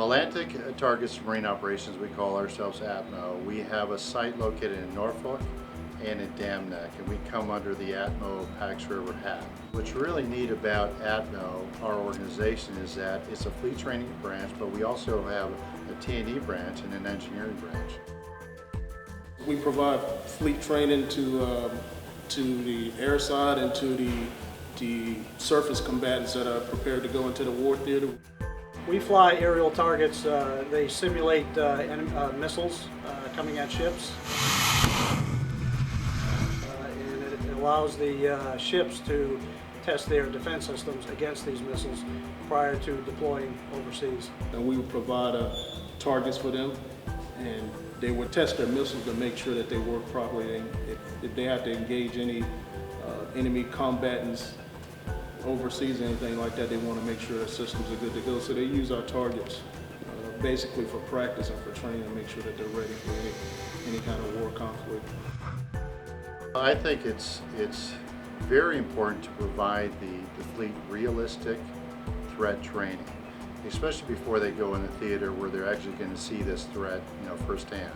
Atlantic Targets Marine Operations, we call ourselves ATMO. We have a site located in Norfolk and in Dam Neck, and we come under the ATMO Pax River hat. What's really neat about ATMO, our organization, is that it's a fleet training branch, but we also have a T&E branch and an engineering branch. We provide fleet training to the air side and to the surface combatants that are prepared to go into the war theater. We fly aerial targets. They simulate missiles coming at ships. And it allows the ships to test their defense systems against these missiles prior to deploying overseas. And we would provide targets for them, and they would test their missiles to make sure that they work properly. And if they have to engage any enemy combatants overseas or anything like that, they want to make sure their systems are good to go. So they use our targets basically for practice and for training to make sure that they're ready for any kind of war conflict. I think it's very important to provide the fleet realistic threat training, especially before they go in the theater where they're actually going to see this threat, firsthand.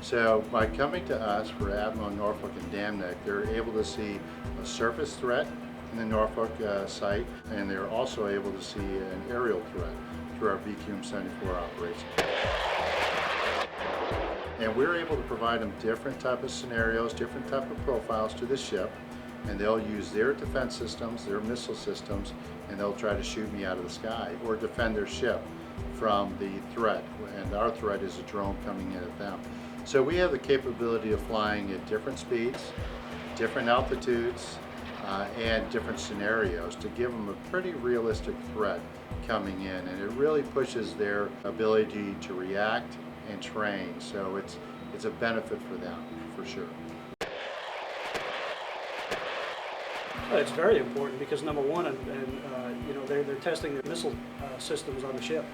So by coming to us for ATMO, Norfolk, and Dam Neck, they're able to see a surface threat in the Norfolk site, and they're also able to see an aerial threat through our BQM-74 operation. And we're able to provide them different type of scenarios, different type of profiles to the ship, and they'll use their defense systems, their missile systems, and they'll try to shoot me out of the sky or defend their ship from the threat, and our threat is a drone coming in at them. So we have the capability of flying at different speeds, different altitudes, and different scenarios to give them a pretty realistic threat coming in, and it really pushes their ability to react and train. So it's a benefit for them, for sure. It's very important because number one, they're testing the missile systems on the ship,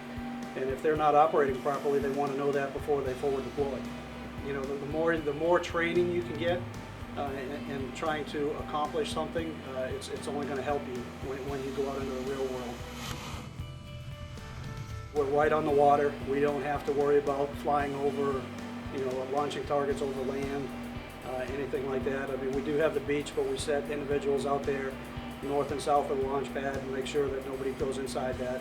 and if they're not operating properly, they want to know that before they forward deploy. The more training you can get in trying to accomplish something, it's only going to help you when you go out into the real world. We're right on the water. We don't have to worry about flying over, launching targets over land, anything like that. I mean, we do have the beach, but we set individuals out there north and south of the launch pad and make sure that nobody goes inside that.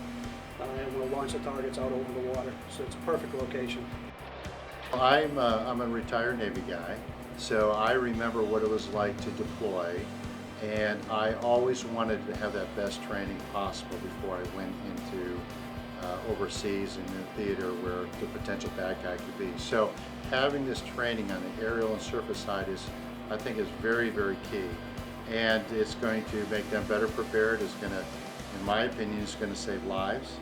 And we'll launch the targets out over the water. So it's a perfect location. I'm a retired Navy guy, so I remember what it was like to deploy, and I always wanted to have that best training possible before I went into overseas in the theater where the potential bad guy could be. So having this training on the aerial and surface side I think is very, very key, and it's going to make them better prepared. It's going to, in my opinion, it's going to save lives.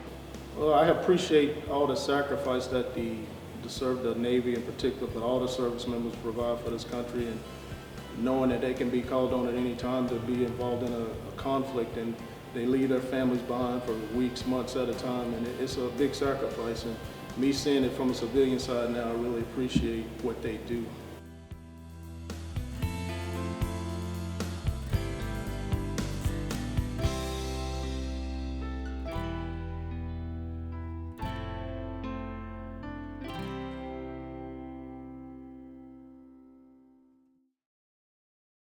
Well, I appreciate all the sacrifice that the Navy in particular, but all the service members provide for this country, and knowing that they can be called on at any time to be involved in a conflict, and they leave their families behind for weeks, months at a time, and it's a big sacrifice. And me seeing it from a civilian side now, I really appreciate what they do.